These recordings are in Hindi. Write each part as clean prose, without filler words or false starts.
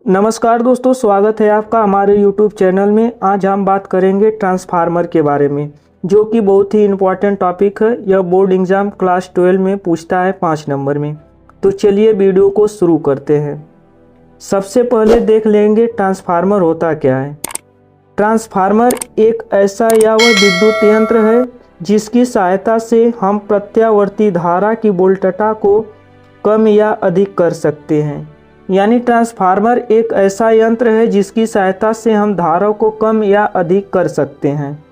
नमस्कार दोस्तों, स्वागत है आपका हमारे YouTube चैनल में। आज हम बात करेंगे ट्रांसफार्मर के बारे में, जो कि बहुत ही इम्पोर्टेंट टॉपिक है। यह बोर्ड एग्ज़ाम क्लास 12 में पूछता है 5 नंबर में। तो चलिए वीडियो को शुरू करते हैं। सबसे पहले देख लेंगे ट्रांसफार्मर होता क्या है। ट्रांसफार्मर एक ऐसा या वह विद्युत यंत्र है जिसकी सहायता से हम प्रत्यावर्ती धारा की वोल्टता को कम या अधिक कर सकते हैं। यानी ट्रांसफार्मर एक ऐसा यंत्र है जिसकी सहायता से हम धारा को कम या अधिक कर सकते हैं।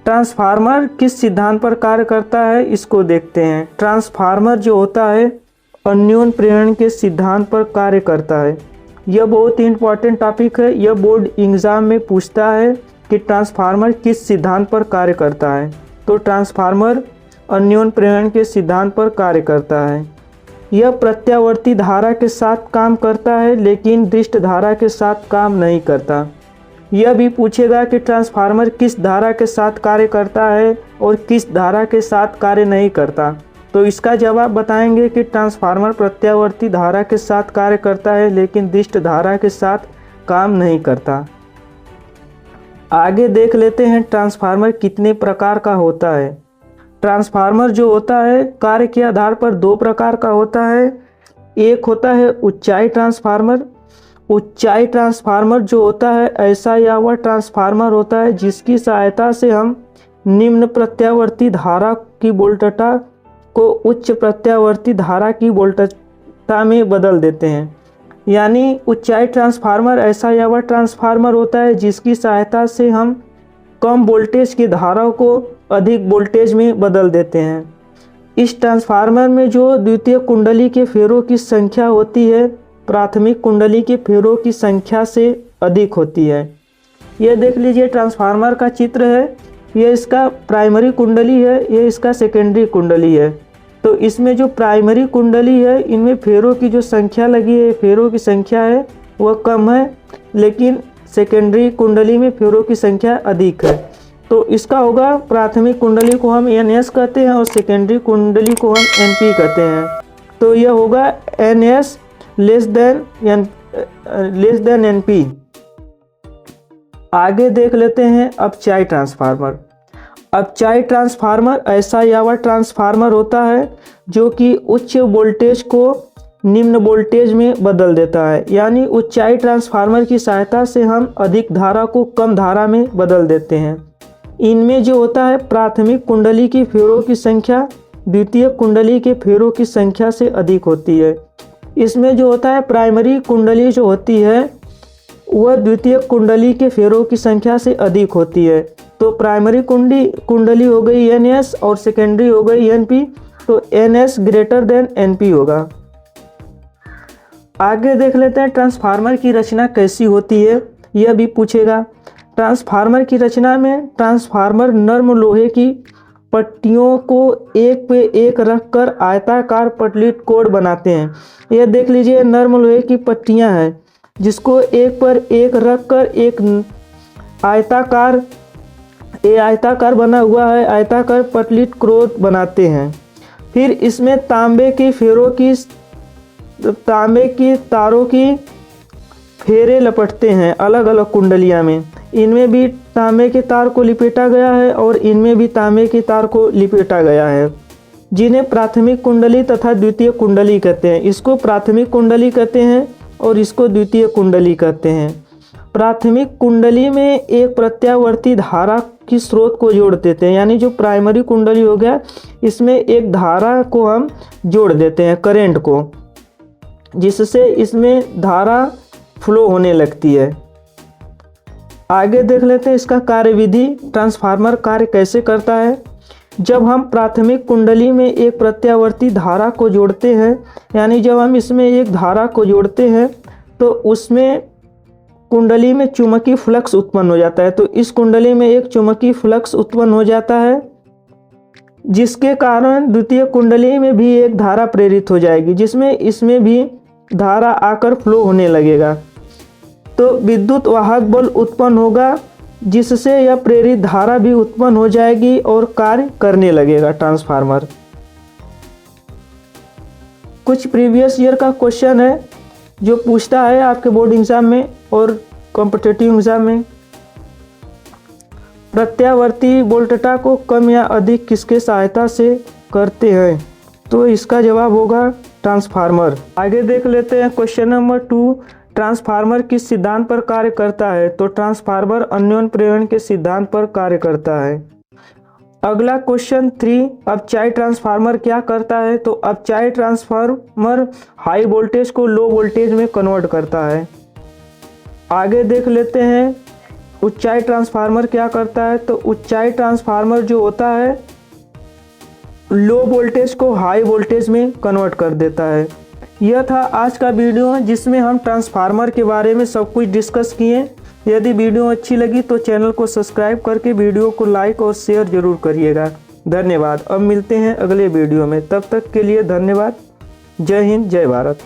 ट्रांसफार्मर किस सिद्धांत पर कार्य करता है, इसको देखते हैं। ट्रांसफार्मर जो होता है अन्योन प्रेरण के सिद्धांत पर कार्य करता है। यह बहुत ही इम्पोर्टेंट टॉपिक है। यह बोर्ड एग्जाम में पूछता है कि ट्रांसफार्मर किस सिद्धांत पर कार्य करता है। तो ट्रांसफार्मर अन्योन प्रेरण के सिद्धांत पर कार्य करता है। यह प्रत्यावर्ती धारा के साथ काम करता है, लेकिन दृष्ट धारा के साथ काम नहीं करता। यह भी पूछेगा कि ट्रांसफार्मर किस धारा के साथ कार्य करता है और किस धारा के साथ कार्य नहीं करता। तो इसका जवाब बताएंगे कि ट्रांसफार्मर प्रत्यावर्ती धारा के साथ कार्य करता है, लेकिन दृष्ट धारा के साथ काम नहीं करता। आगे देख लेते हैं ट्रांसफार्मर कितने प्रकार का होता है। ट्रांसफार्मर जो होता है कार्य के आधार पर दो प्रकार का होता है। एक होता है ऊंचाई ट्रांसफार्मर। ऊंचाई ट्रांसफार्मर जो होता है ऐसा या वह ट्रांसफार्मर होता है जिसकी सहायता से हम निम्न प्रत्यावर्ती धारा की वोल्टता को उच्च प्रत्यावर्ती धारा की वोल्टता में बदल देते हैं। यानी ऊंचाई ट्रांसफार्मर ऐसा या वह ट्रांसफार्मर होता है जिसकी सहायता से हम कम वोल्टेज की धारा को अधिक वोल्टेज में बदल देते हैं। इस ट्रांसफार्मर में जो द्वितीय कुंडली के फेरों की संख्या होती है प्राथमिक कुंडली के फेरों की संख्या से अधिक होती है। यह देख लीजिए ट्रांसफार्मर का चित्र है। यह इसका प्राइमरी कुंडली है, यह इसका सेकेंडरी कुंडली है। तो इसमें जो प्राइमरी कुंडली है इनमें फेरों की जो संख्या लगी है, फेरों की संख्या है वह कम है, लेकिन सेकेंडरी कुंडली में फेरों की संख्या अधिक है। तो इसका होगा प्राथमिक कुंडली को हम NS कहते हैं और सेकेंडरी कुंडली को हम NP कहते हैं। तो यह होगा NS लेस देन NP। आगे देख लेते हैं अपचाई ट्रांसफार्मर। अपचाई ट्रांसफार्मर ऐसा या वह ट्रांसफार्मर होता है जो कि उच्च वोल्टेज को निम्न वोल्टेज में बदल देता है। यानी ऊंचाई ट्रांसफार्मर की सहायता से हम अधिक धारा को कम धारा में बदल देते हैं। इनमें जो होता है प्राथमिक कुंडली की फेरों की संख्या द्वितीय कुंडली के फेरों की संख्या से अधिक होती है। इसमें जो होता है प्राइमरी कुंडली जो होती है वह द्वितीय कुंडली के फेरों की संख्या से अधिक होती है। तो प्राइमरी कुंडली हो गई NS और सेकेंडरी हो गई NP। तो NS ग्रेटर देन NP होगा। आगे देख लेते हैं ट्रांसफार्मर की रचना कैसी होती है, यह भी पूछेगा। ट्रांसफार्मर की रचना में ट्रांसफार्मर नर्म लोहे की पट्टियों को एक पे एक रखकर आयताकार पटलित कोड बनाते हैं। यह देख लीजिए नर्म लोहे की पट्टियां हैं जिसको एक पर एक रखकर एक आयताकार बना हुआ है, आयताकार पटलित कोड बनाते हैं। फिर इसमें तांबे की तारों की फेरे लपटते हैं अलग अलग कुंडलियां में। इनमें भी तांबे के तार को लिपेटा गया है और इनमें भी तांबे की तार को लिपेटा गया है, जिन्हें प्राथमिक कुंडली तथा द्वितीय कुंडली कहते हैं। इसको प्राथमिक कुंडली कहते हैं और इसको द्वितीय कुंडली कहते हैं। प्राथमिक कुंडली में एक प्रत्यावर्ती धारा की स्रोत को जोड़ देते हैं। यानी जो प्राइमरी कुंडली हो गया इसमें एक धारा को हम जोड़ देते हैं, करंट को, जिससे इसमें धारा फ्लो होने लगती है। आगे देख लेते हैं इसका कार्यविधि। ट्रांसफार्मर कार्य कैसे करता है। जब हम प्राथमिक कुंडली में एक प्रत्यावर्ती धारा को जोड़ते हैं, यानी जब हम इसमें एक धारा को जोड़ते हैं तो उसमें कुंडली में चुंबकीय फ्लक्स उत्पन्न हो जाता है। तो इस कुंडली में एक चुंबकीय फ्लक्स उत्पन्न हो जाता है जिसके कारण द्वितीय कुंडली में भी एक धारा प्रेरित हो जाएगी, जिसमें इसमें भी धारा आकर फ्लो होने लगेगा। तो विद्युत वाहक बल उत्पन्न होगा जिससे यह प्रेरित धारा भी उत्पन्न हो जाएगी और कार्य करने लगेगा ट्रांसफार्मर। कुछ प्रीवियस ईयर का क्वेश्चन है जो पूछता है आपके बोर्ड एग्ज़ाम में और कॉम्पिटिटिव एग्ज़ाम में। प्रत्यावर्ती वोल्टेज को कम या अधिक किसके सहायता से करते हैं? तो इसका जवाब होगा ट्रांसफार्मर। आगे देख लेते हैं क्वेश्चन नंबर 2, ट्रांसफार्मर किस सिद्धांत पर कार्य करता है? तो ट्रांसफार्मर अन्योन्य प्रेरण के सिद्धांत पर कार्य करता है। अगला क्वेश्चन 3, अपचायी ट्रांसफार्मर क्या करता है? तो अपचायी ट्रांसफार्मर हाई वोल्टेज को लो वोल्टेज में कन्वर्ट करता है। आगे देख लेते हैं उच्चाई ट्रांसफार्मर क्या करता है? तो उच्चाई ट्रांसफार्मर जो होता है लो वोल्टेज को हाई वोल्टेज में कन्वर्ट कर देता है। यह था आज का वीडियो जिसमें हम ट्रांसफार्मर के बारे में सब कुछ डिस्कस किए। यदि वीडियो अच्छी लगी तो चैनल को सब्सक्राइब करके वीडियो को लाइक और शेयर जरूर करिएगा। धन्यवाद। अब मिलते हैं अगले वीडियो में, तब तक के लिए धन्यवाद। जय हिंद, जय भारत।